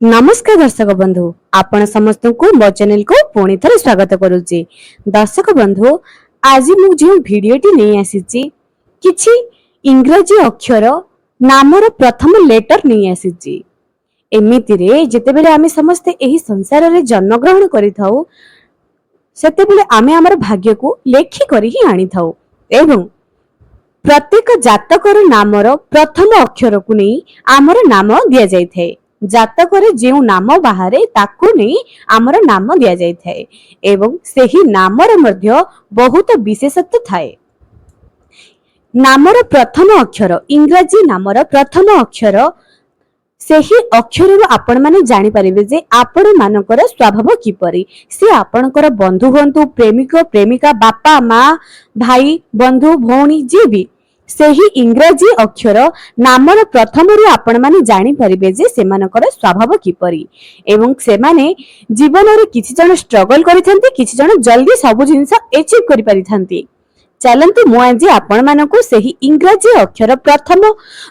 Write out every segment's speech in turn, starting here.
नमस्कार दर्शक बंधु आपण समस्त को मो चैनल को पुणी थे स्वागत करुच्ची। दर्शक बंधु आज मु जो भिडटी नहीं आसी किछि इंग्रजी अक्षर नामर प्रथम लेटर नहीं आसी। एमिति रे जेतेबेले आमे समस्ते एही संसार रे जन्म ग्रहण करि थाउ सेतेबेले आमे हमर भाग्य को लेखि करि ही आनी थाउ एवं प्रत्येक जातकर नामर प्रथम अक्षर को नहीं आमर नाम दिया जाय थाए। जातक जो नाम बाहर ताकू नहीं आमर नाम दिया जाय थाए एवं सेही नामर मध्य बहुत विशेषत्व थाए। नामर प्रथम अक्षर इंग्रजी नामर प्रथम अक्षर सेही अक्षर आपण माने जानि परिबे जे आपण मानकर स्वभाव किपरि से आपणकर बंधु हुंतु प्रेमिक प्रेमिका बापा माँ भाई बंधु भौणी जे भी सेही इंग्रजी अक्षर नामर प्रथम रु आपण माने जानि परिबे जे सेमानकर स्वभाव किपरि एवं सेमाने जीवन रे किछि जण स्ट्रगल करिथांती किछि जण जल्दी सब जिंस अचीव करि परिथांती। चलंतु मु आज आपण मानको सेही इंग्रजी अक्षर प्रथम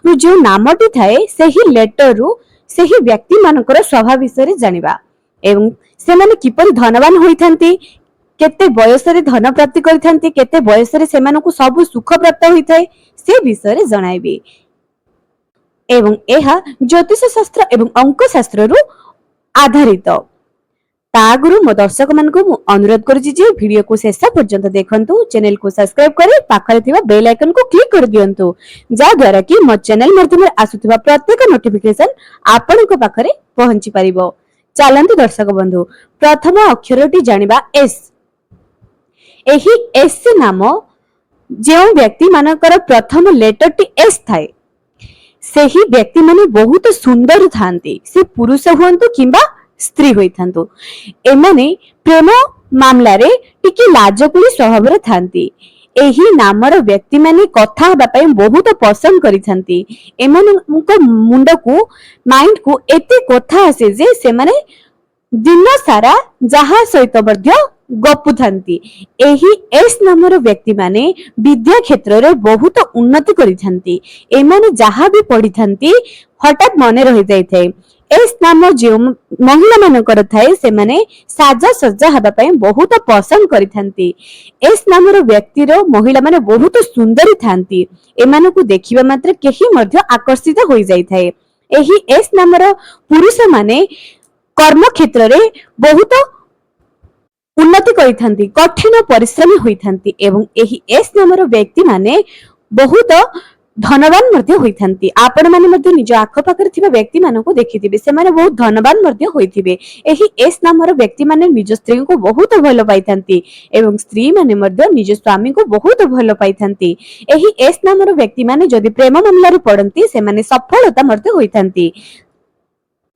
रु जो नामटी थाए सेही लेटर रु सेही व्यक्ति मानकर स्वभाव विषय जानिबा एवं सेमाने किपरि धनवान होइथांती केते बयस रे धन प्राप्ति करिथांती केते बयस रे सेमानकु सब सुख प्राप्त होइथाय से विषय रे जणाइबे एवं एहा ज्योतिष शास्त्र एवं अंक शास्त्र रु आधारित। तागुरु मो दर्शक मानको मु अनुरोध करूची जे वीडियो को शेष पर्यंत देखंतु चैनल को सब्सक्राइब करे पाखरे थिबा बेल आइकन को क्लिक कर दियंतु जा द्वारा कि मो चैनल माध्यम रे आसुथिबा प्रत्येक नोटिफिकेशन आपनक पाखरे पहुंची परिबो। चलंतु दर्शक बंधु प्रथम अक्षरटी जानिबा एस। एही एस नाम जो व्यक्ति मानकर प्रथम लेटर टी एस थाए सेही व्यक्ति माने बहुत सुंदर थांती से पुरुष हुंतु किंबा स्त्री होइथांतु एमाने प्रेम मामला रे टिके लाजकुली स्वभाव रे थांती। एही नामर व्यक्ति माने कथा हबा पई बहुत पसंद करिथांती एमानक मुंड को माइंड को एते कथा आसे जे से माने दिन सारा जहा सहित मध्य गपु थांती। एही एस नामर व्यक्ति माने विद्या क्षेत्र रे बहुत उन्नति करिथांती एमाने जहा भी पढ़ी थांती हठात मने रहि जाय थाए। एस नाम जो महिला मानकर थाए से माने साजा सज्जा हबा पई बहुत पसंद करिथांती। एस नामर व्यक्ति रो महिला माने बहुत सुंदर थांती एमानकु देखिबा मात्र केही मध्य आकर्षित होई जाय थाए। एही एस नामर पुरुष माने कर्म क्षेत्र रे बहुत उन्नति करिथांती कठिन परिश्रमी होइथांती एवं एही एस नामर व्यक्ति माने बहुत धनवान मध्य होइथांती। आपण माने मध्य निज आख पाखरे थिबा व्यक्ति मानको देखिथिबे से माने बहुत धनवान मध्य होइथिबे। एही एस नामर व्यक्ति माने निज स्त्री को बहुत भलो पाइथांती एवं स्त्री माने मध्य निज स्वामी को बहुत भलो पाइथांती। एही एस नामर व्यक्ति माने जदि प्रेम मामला रे पड़ंती से माने सफलता मध्य होइथांती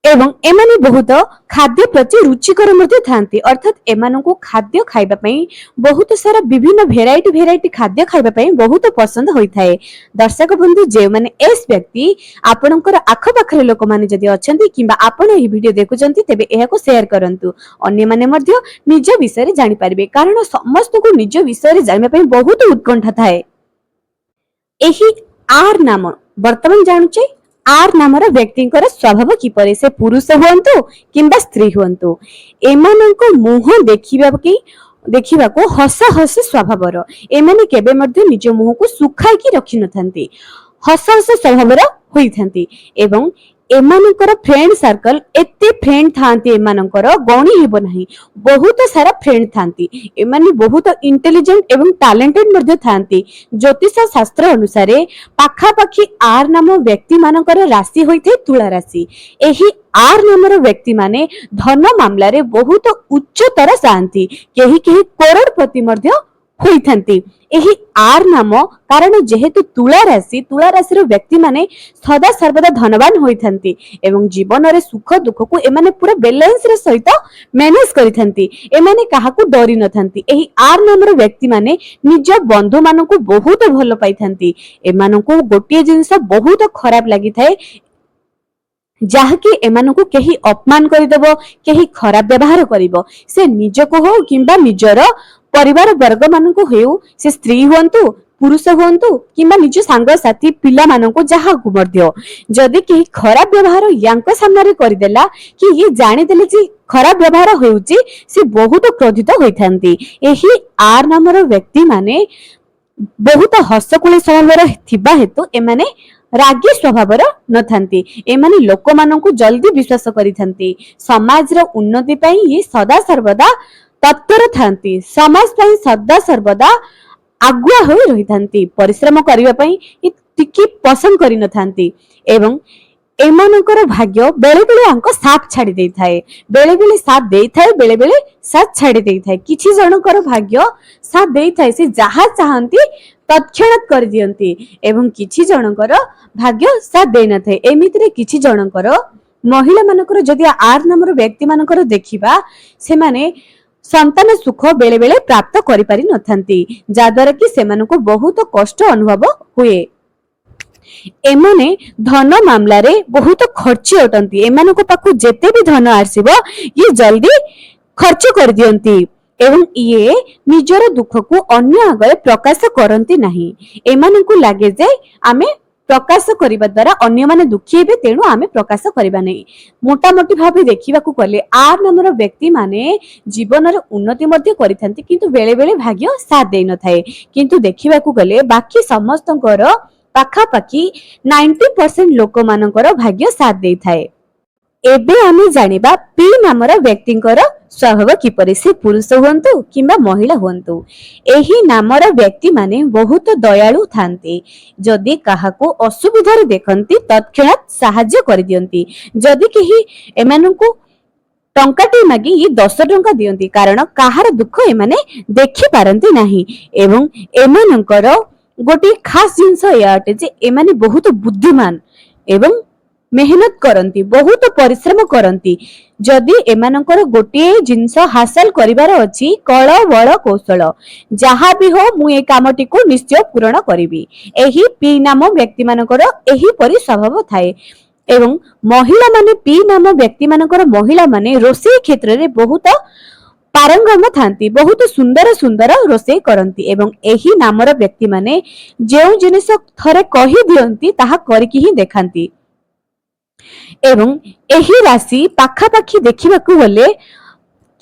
एवं एमाने बहुत खाद्य प्रति रुचिकर मध्य थांती अर्थात एमानकु खाद्य खाइबा पई बहुत सारा विभिन्न भेराइटी खाद्य खाइबा पई बहुत पसंद होई थाए। दर्शक बंधु जे माने एस व्यक्ति आपनकर आख पाखरे लोक माने जदि अछंती किबा आपण एही वीडियो देखुचंती तेबे एहा को शेयर करंतु अन्य माने मध्य निज विषय रे जानि पारबे कारण समस्त को निज विषय रे जानिबा पई बहुत उत्कंठा थाए। एही आर नाम वर्तमान जानुचे आर नामर व्यक्तिंकर स्वभाव किपरि से पुरुष हुंतु किंबा स्त्री हुंतु एमानक मुह देखिबा को हस हस स्वभावर एमाने केबे मध्ये निज मुह को सुखाई की रखि नथांती हस हस स्वभावर होइथांती एवं एमानकर फ्रेंड सर्कल एते फ्रेंड थांती एमानकर गणी हेबो नाही बहुत सारा फ्रेंड थांती एमाने बहुत इंटेलिजेंट एवं टैलेंटेड मध्ये थांती। ज्योतिष शास्त्र अनुसार पाखा पाखी आर नाम व्यक्ति मानकर राशि होइथे तुला राशि। एही आर नामर व्यक्ति माने धन मामला रे बहुत उच्चतर शांति केही केही करोड़पति मध्ये होइथांती। एही आर नाम कारण जेहेतु तुला राशि रो व्यक्ति माने सदा सर्वदा धनवान होइथांती एवं जीवन रे सुख दुख को एमाने पूरा बैलेंस रे सहित मैनेज करिथांती एमाने काहाकू डरी नथांती। एही आर नामर व्यक्ति माने निज बंधु मानको बहुत भलो पाइथांती एमानको गोटिए जिंस बहुत खराब लागि थाए जहाँकि एमानकु केही अपमान करिदबो केही खराब व्यवहार करिवो से निजको हो किंबा निजर परिवार वर्ग मानकु हेउ से स्त्री हुंतु पुरुष हुंतु किंबा निज सांग साथी पिला माननको जहाकु मध्य जदि केही खराब व्यवहार यांक सामने करदेला कि ये जानि देले जे खराब व्यवहार होउची से बहुत क्रोधित होइथांती। एही आर नामर व्यक्ति माने बहुत हसकुली स्वभावर थिबा हेतु एमाने रागी स्वभावर नथांती। एमाने लोक माननको जल्दी विश्वास करिथांती। समाज रो उन्नति पई ये सदा सर्वदा तत्पर थांती। समाज पई सदा सर्वदा आगुआ होई रहिथांती। परिश्रम करिवा पई टिकी पसंद करि नथांती एवं एमानकर भाग्य बेले बेले आंको साथ छाड़ी देई थाए। बेले बेले साथ देई थाए, बेले बेले साथ छाड़ी देई थाए। किछि जनकर भाग्य साथ देई थाए, से जहा चाहंती तत्क्षणात कर दियंती एवं किछि जनकर भाग्य साथ देई न थाए। एमितिरे किछि जनकर महिला मानकर जदि आर नामर व्यक्ति मानकर देखिबा से माने संतान सुख बेले बेले प्राप्त करि पारि नथांती, जाद्वारा कि सेमानको बहुत कष्ट अनुभव हुए। एमाने धन मामला रे बहुत खर्ची अटंती। एमानको पाखु जेते भी धन आसीबो ये जल्दी खर्च कर दियंती एवं ये निजर दुख को अन्य आगे प्रकाश करंती नहीं। एमानको लागे जे आमे प्रकाश करिबा द्वारा अन्य माने दुखी हेबे, तेणु आमे प्रकाश करिबा नहीं। मोटा मोटी भाबे देखिबाकू कले आर नामर व्यक्ति माने जीवन रे उन्नति मध्ये करिथांती, किंतु बेले बेले भाग्य साथ देई न थाए। किंतु देखिबाकू गले बाकी समस्तଙ୍କର पाखापाखी 90% लोक मानकर भाग्य साथ देई थाए। एबे आमे जानिबा पी नामर व्यक्तिଙ୍କର स्वभाव किपरि, से पुरुष हुंतु किंबा महिला हुंतु। एही नामर व्यक्ति माने बहुत दयालु थांती। जदि काहाको असुविधा रे देखंती तत्क्षणात सहाय्य कर दियंती। जदि केही एमानंकु टंकाटी मागी ये 10 टंका दियंती, कारण काहार दुख एमाने देखि पारंती नाही। एवं एमानंकर गोटे खास जिनस या अटे जे एमाने बहुत बुद्धिमान एवं मेहनत करंती, बहुत परिश्रम करंती। जदि एमानकर गोटे जिनस हासिल करिवार अछि कळ बळ कौशल, जहा भी हो मु ए कामटी को निश्चय पूर्ण करिवि। एही पी नाम व्यक्ति मानकर एही परि स्वभाव थाए। एवं महिला माने पी नाम व्यक्ति मानकर महिला माने रोषेई क्षेत्र रे बहुत पारंगम थांती, बहुत सुंदर सुंदर रोषेई करंती एवं एही नामर व्यक्ति माने जेउ जिनिस थरे कहि दियंती ताहा करिकि ही देखांती। एवं एही राशि पाखापाखी देखिबाकू गले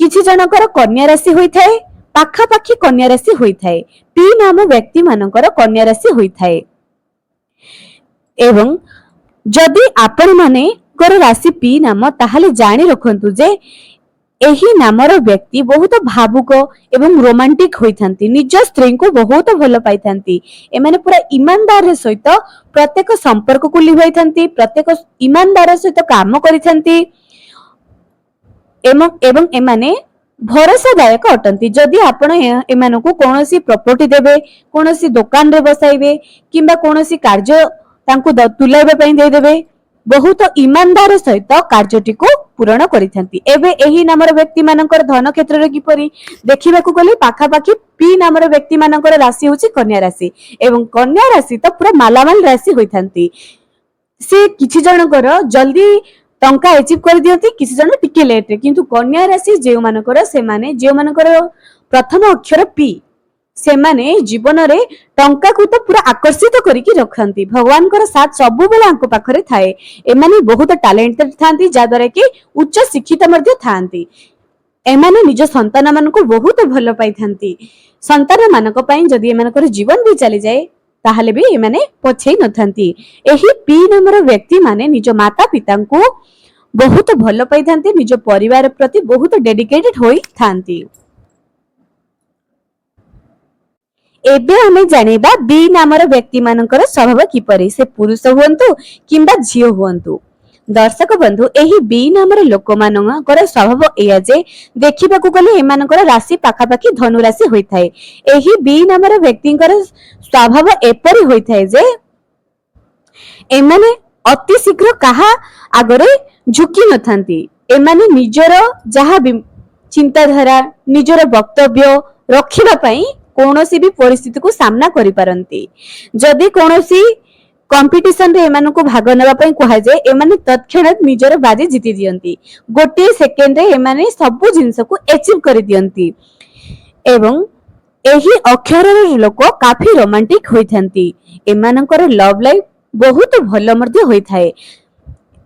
किछि जनकर कन्या राशि होई थाए, पाखापाखी कन्या राशि होई थाए। पी नाम व्यक्ति मानकर कन्या राशि होई थाए। एवं जदि आपण माने कर राशि पी नाम, ताहाले जानि रखंतु जे एही नामर व्यक्ति बहुत भावुक एवं रोमांटिक होइथांती। निज स्त्री को बहुत भल पाइथांती। एमाने पूरा ईमानदार सहित प्रत्येक संपर्क को लिभाइथांती, प्रत्येक ईमानदार सहित काम करिथांती एवं एमाने भरोसादायक अटंती। जदि आपण एमानकु कोनोसी प्रॉपर्टी देबे, कोनोसी दुकान रे बसाइबे किंबा कोनोसी कार्य तांकु तुलाइबे पई दे देबे, बहुत ईमानदार सहित कार्यटी को पूर्ण करिथांती। एबे एही नामर व्यक्ति मानकर धन क्षेत्र रे किपरि देखिबाकू गले पाखापाखी पी नामर व्यक्ति मानकर राशि होची कन्या राशि एवं कन्या राशि तो पूरा मालामाल राशि होइथांती। से किछि जनकर जल्दी टंका अचीव कर दियंती, किछि जन टिके लेट रे, किंतु कन्या राशि जेउ मानकर से माने जेउ मानकर प्रथम अक्षर पी से माने जीवन रे टंका को तो पूरा आकर्षित करिकि रखंती। भगवान कर साथ सब बेले आंको पाखरे थाए। एमाने बहुत टैलेंटेड थांती, जाद्वारा कि उच्च शिक्षित मध्ये थांती। एमाने निज संतान मान को बहुत भल पाई थांती। संतान मानक पई जदि एमानकर जीवन भी चली जाए ताहले भी एमाने पछै न थांती। एही पी नामर व्यक्ति माने निज माता पिता को बहुत भल पाई थांती, निज परिवार प्रति बहुत डेडिकेटेड होई थांती। एबे हमें जानिबा बी नामर व्यक्ति मानकर स्वभाव किपरि, से पुरुष हुंतु किंबा झियो हुंतु। दर्शक बंधु, एही बी नामर लोक मानकर स्वभाव एया जे देखिबाकू गले एमानकर राशि पाखापाखी धनु राशि होई थाए। एही बी नामर व्यक्तिंकर स्वभाव एपरि होई थाए जे एमाने अति शीघ्र कहा आगरे झुकी नथांती। एमाने निजर जहा चिंताधारा निजर वक्तव्य रखिबा पई कोनोसी भी परिस्थिति को सामना करि पारंती। जदि कोनोसी कंपटीशन रे एमानन को भाग नेबा पई कहा जाय, एमाने तत्क्षणात निजर बाजी जीति दियंती। गोटे सेकेंड रे एमाने सब जिंस को अचीव करि दियंती एवं ଏହି ଅକ୍ଷରର ଲୋକ କାଫି ରୋମାଣ୍ଟିକ ହୋଇଥାନ୍ତି। ଏମାନଙ୍କର ଲଭ ଲାଇଫ ବହୁତ ଭଲ ମଧ୍ୟ ହୋଇଥାଏ।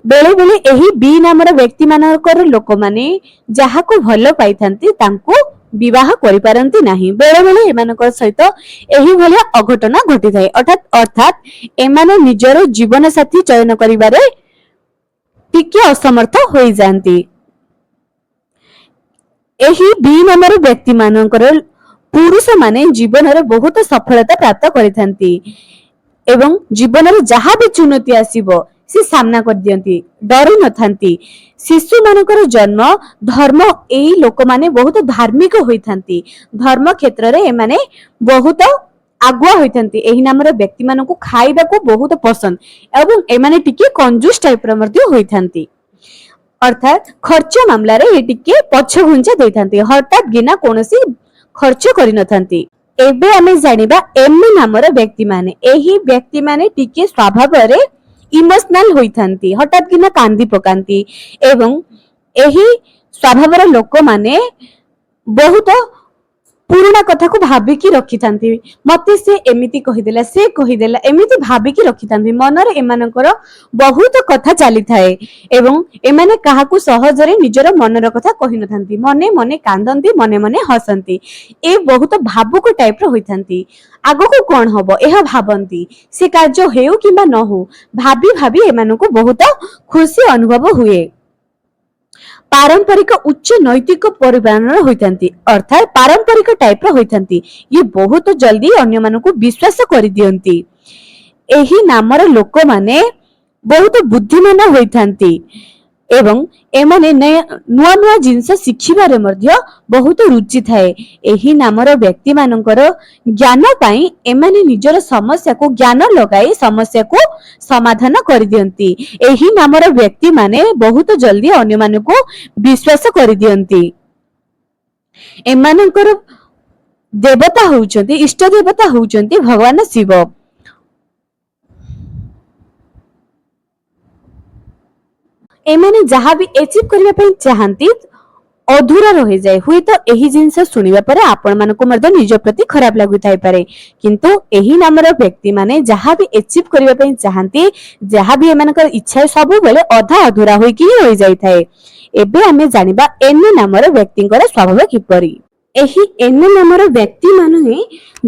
ବେଳେ ବେଳେ ଏହି ବି ନାମର ବ୍ୟକ୍ତି ମାନଙ୍କର ଲୋକମାନେ ଯାହାକୁ ଭଲ ପାଇଥାନ୍ତି ତାଙ୍କୁ ବିବାହ କରିପାରନ୍ତି ନାହିଁ। ବେଳେ ବେଳେ ଏମାନଙ୍କ ସହିତ ଏହିଭଳିଆ ଅଘଟନ ଘଟିଥାଏ। ଅର୍ଥାତ୍ ଏମାନେ ନିଜର ଜୀବନ ସାଥୀ ଚୟନ କରିବାରେ ଟିକେ ଅସମର୍ଥ ହୋଇଯାଆନ୍ତି। ଏହି ବି ନାମର ବ୍ୟକ୍ତି ମାନଙ୍କର ପୁରୁଷ ମାନେ ଜୀବନରେ ବହୁତ ସଫଳତା ପ୍ରାପ୍ତ କରିଥାନ୍ତି ଏବଂ ଜୀବନରେ ଯାହା ବି ଚୁନୌତି ଆସିବ ସେ ସାମ୍ନା କରିଦିଅନ୍ତି, ଡରି ନଥାନ୍ତି। ଶିଶୁ ମାନଙ୍କର ଜନ୍ମ ଧର୍ମ, ଏଇ ଲୋକମାନେ ବହୁତ ଧାର୍ମିକ ହୋଇଥାନ୍ତି। ଧର୍ମ କ୍ଷେତ୍ରରେ ଏମାନେ ବହୁତ ଆଗୁଆ ହୋଇଥାନ୍ତି। ଏହି ନାମର ବ୍ୟକ୍ତି ମାନଙ୍କୁ ଖାଇବାକୁ ବହୁତ ପସନ୍ଦ ଏବଂ ଏମାନେ ଟିକେ କଞ୍ଜୁସ ଟାଇପର ମଧ୍ୟ ହୋଇଥାନ୍ତି। ଅର୍ଥାତ୍ ଖର୍ଚ୍ଚ ମାମଲାରେ ଏ ଟିକେ ପଛଘୁଞ୍ଚା ଦେଇଥାନ୍ତି, ହଠାତ୍ କିନା କୌଣସି ଖର୍ଚ୍ଚ କରିନଥାନ୍ତି। ଏବେ ଆମେ ଜାଣିବା ଏମ୍ ନାମର ବ୍ୟକ୍ତି ମାନେ। ଏହି ବ୍ୟକ୍ତି ମାନେ ଟିକେ ସ୍ୱଭାବରେ ଇମୋସନାଲ ହୋଇଥାନ୍ତି, ହଠାତ୍ କିନା କାନ୍ଦି ପକାନ୍ତି ଏବଂ ଏହି ସ୍ୱଭାବର ଲୋକମାନେ ବହୁତ ପୁରୁଣା କଥାକୁ ଭାବିକି ରଖିଥାନ୍ତି। ମତେ ସେ ଏମିତି କହିଦେଲା, ସେ କହିଦେଲା, ଏମିତି ଭାବିକି ରଖିଥାନ୍ତି। ମନରେ ଏମାନଙ୍କର ବହୁତ କଥା ଚାଲିଥାଏ ଏବଂ ଏମାନେ କାହାକୁ ସହଜରେ ନିଜର ମନର କଥା କହିନଥାନ୍ତି। ମନେ ମନେ କାନ୍ଦନ୍ତି, ମନେ ମନେ ହସନ୍ତି। ଏ ବହୁତ ଭାବୁକ ଟାଇପର ହୋଇଥାନ୍ତି। ଆଗକୁ କଣ ହବ ଏହା ଭାବନ୍ତି। ସେ କାର୍ଯ୍ୟ ହେଉ କିମ୍ବା ନ ହଉ, ଭାବି ଭାବି ଏମାନଙ୍କୁ ବହୁତ ଖୁସି ଅନୁଭବ ହୁଏ। ପାରମ୍ପରିକ ଉଚ୍ଚ ନୈତିକ ପରିମାଣର ହୋଇଥାନ୍ତି, ଅର୍ଥାତ୍ ପାରମ୍ପରିକ ଟାଇପର ହୋଇଥାନ୍ତି। ଇଏ ବହୁତ ଜଲ୍ଦି ଅନ୍ୟମାନଙ୍କୁ ବିଶ୍ୱାସ କରିଦିଅନ୍ତି। ଏହି ନାମର ଲୋକମାନେ ବହୁତ ବୁଦ୍ଧିମାନ ହୋଇଥାନ୍ତି ଏବଂ ଏମାନେ ନୂଆ ନୂଆ ଜିନିଷ ଶିଖିବାରେ ମଧ୍ୟ ବହୁତ ରୁଚି ଥାଏ। ଏହି ନାମର ବ୍ୟକ୍ତି ମାନଙ୍କର ଜ୍ଞାନ ପାଇଁ ଏମାନେ ନିଜର ସମସ୍ୟାକୁ ଜ୍ଞାନ ଲଗାଇ ସମସ୍ୟାକୁ ସମାଧାନ କରିଦିଅନ୍ତି। ଏହି ନାମର ବ୍ୟକ୍ତି ମାନେ ବହୁତ ଜଲ୍ଦି ଅନ୍ୟମାନଙ୍କୁ ବିଶ୍ୱାସ କରିଦିଅନ୍ତି। ଏମାନଙ୍କର ଦେବତା ହଉଛନ୍ତି, ଇଷ୍ଟ ଦେବତା ହଉଛନ୍ତି ଭଗବାନ ଶିବ। ଏମାନେ ଯାହା ବି ଏଚିଭ୍ କରିବା ପାଇଁ ଚାହାନ୍ତି ଅଧୁରା ରହିଯାଏ। ହୁଏତ ଏହି ଜିନିଷ ଶୁଣିବା ପରେ ଆପଣ ମାନଙ୍କୁ ମଧ୍ୟ ନିଜ ପ୍ରତି ଖରାପ ଲାଗୁଥାଇପାରେ, କିନ୍ତୁ ଏହି ନାମର ବ୍ୟକ୍ତି ମାନେ ଯାହା ବି ଏଚିଭ୍ କରିବା ପାଇଁ ଚାହାନ୍ତି, ଯାହା ବି ଏମାନଙ୍କର ଇଚ୍ଛା ସବୁବେଳେ ଅଧା ଅଧୁରା ହୋଇକି ହିଁ ରହିଯାଇଥାଏ। ଏବେ ଆମେ ଜାଣିବା ଏନ୍ ନାମର ବ୍ୟକ୍ତିଙ୍କର ସ୍ୱଭାବ କିପରି। ଏହି ଏନ୍ ନାମର ବ୍ୟକ୍ତି ମାନେ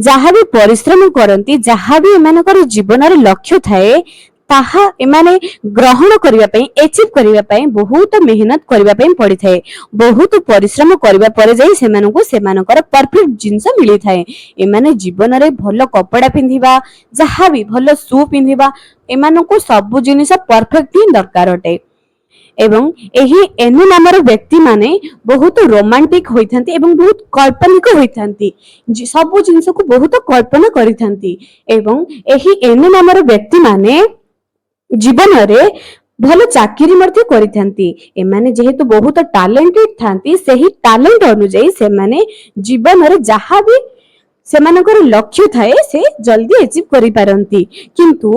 ଯାହା ବି ପରିଶ୍ରମ କରନ୍ତି, ଯାହା ବି ଏମାନଙ୍କର ଜୀବନର ଲକ୍ଷ୍ୟ ଥାଏ ତାହା ଏମାନେ ଗ୍ରହଣ କରିବା ପାଇଁ, ଏଚିଭ୍ କରିବା ପାଇଁ ବହୁତ ମେହନତ କରିବା ପାଇଁ ପଡିଥାଏ। ବହୁତ ପରିଶ୍ରମ କରିବା ପରେ ଯାଇ ସେମାନଙ୍କୁ ସେମାନଙ୍କର ପରଫେକ୍ଟ ଜିନିଷ ମିଳିଥାଏ। ଏମାନେ ଜୀବନରେ ଭଲ କପଡା ପିନ୍ଧିବା, ଯାହାବି ଭଲ ସୁ ପିନ୍ଧିବା, ଏମାନଙ୍କୁ ସବୁ ଜିନିଷ ପରଫେକ୍ଟ ହିଁ ଦରକାର ଅଟେ। ଏବଂ ଏହି ଏନ୍ ନାମର ବ୍ୟକ୍ତି ମାନେ ବହୁତ ରୋମାଣ୍ଟିକ ହୋଇଥାନ୍ତି ଏବଂ ବହୁତ କାଳ୍ପନିକ ହୋଇଥାନ୍ତି। ସବୁ ଜିନିଷକୁ ବହୁତ କଳ୍ପନା କରିଥାନ୍ତି ଏବଂ ଏହି ଏନ୍ ନାମର ବ୍ୟକ୍ତି ମାନେ ଜୀବନରେ ଭଲ ଚାକିରି ମଧ୍ୟ କରିଥାନ୍ତି। ଏମାନେ ଯେହେତୁ ବହୁତ ଟାଲେଣ୍ଟେଡ ଥାନ୍ତି, ସେହି ଟାଲେଣ୍ଟ ଅନୁଯାୟୀ ସେମାନେ ଜୀବନରେ ଯାହା ବି ସେମାନଙ୍କର ଲକ୍ଷ୍ୟ ଥାଏ ସେ ଜଲ୍ଦି ଏଚିଭ୍ କରିପାରନ୍ତି। କିନ୍ତୁ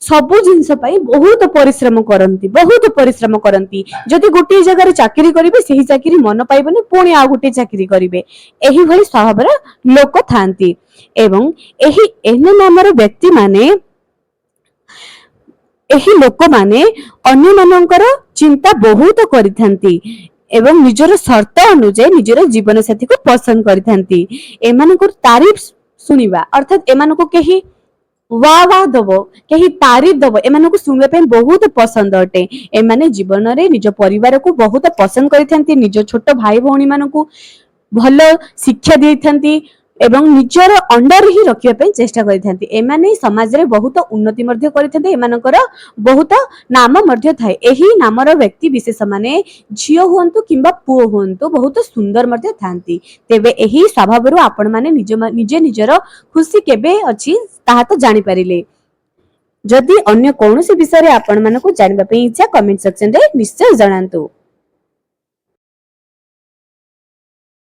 ସବୁ ଜିନିଷ ପାଇଁ ବହୁତ ପରିଶ୍ରମ କରନ୍ତି। ଯଦି ଗୋଟିଏ ଜାଗାରେ ଚାକିରି କରିବେ, ସେହି ଚାକିରି ମନ ପାଇବନି, ପୁଣି ଆଉ ଗୋଟିଏ ଚାକିରି କରିବେ। ଏହିଭଳି ସ୍ୱଭାବର ଲୋକ ଥାନ୍ତି ଏବଂ ଏହି ଏନ୍ ନାମର ବ୍ୟକ୍ତି ମାନେ, ଏହି ଲୋକମାନେ ଅନ୍ୟମାନଙ୍କର ଚିନ୍ତା ବହୁତ କରିଥାନ୍ତି ଏବଂ ନିଜର ସର୍ତ୍ତ ଅନୁଯାୟୀ ନିଜର ଜୀବନ ସାଥୀକୁ ପସନ୍ଦ କରିଥାନ୍ତି। ଏମାନଙ୍କର ତାରିଫ ଶୁଣିବା, ଅର୍ଥାତ୍ ଏମାନଙ୍କୁ କେହି ୱା ଦବ, କେହି ତାରିଫ ଦବ, ଏମାନଙ୍କୁ ଶୁଣିବା ପାଇଁ ବହୁତ ପସନ୍ଦ ଅଟେ। ଏମାନେ ଜୀବନରେ ନିଜ ପରିବାରକୁ ବହୁତ ପସନ୍ଦ କରିଥାନ୍ତି, ନିଜ ଛୋଟ ଭାଇ ଭଉଣୀ ମାନଙ୍କୁ ଭଲ ଶିକ୍ଷା ଦେଇଥାନ୍ତି ଏବଂ ନିଜର ଅଣ୍ଡର ହିଁ ରଖିବା ପାଇଁ ଚେଷ୍ଟା କରିଥାନ୍ତି। ଏମାନେ ସମାଜରେ ବହୁତ ଉନ୍ନତି ମଧ୍ୟ କରିଥାନ୍ତି। ଏମାନଙ୍କର ବହୁତ ନାମ ମଧ୍ୟ ଥାଏ। ଏହି ନାମର ବ୍ୟକ୍ତି ବିଶେଷ ମାନେ ଝିଅ ହୁଅନ୍ତୁ କିମ୍ବା ପୁଅ ହୁଅନ୍ତୁ ବହୁତ ସୁନ୍ଦର ମଧ୍ୟ ଥାନ୍ତି। ତେବେ ଏହି ସ୍ୱଭାବରୁ ଆପଣ ମାନେ ନିଜେ ନିଜର ଖୁସି କେବେ ଅଛି ତାହା ତ ଜାଣିପାରିଲେ। ଯଦି ଅନ୍ୟ କୌଣସି ବିଷୟରେ ଆପଣ ମାନଙ୍କୁ ଜାଣିବା ପାଇଁ ଇଚ୍ଛା, କମେଣ୍ଟ ସେକ୍ସନରେ ନିଶ୍ଚୟ ଜଣାନ୍ତୁ।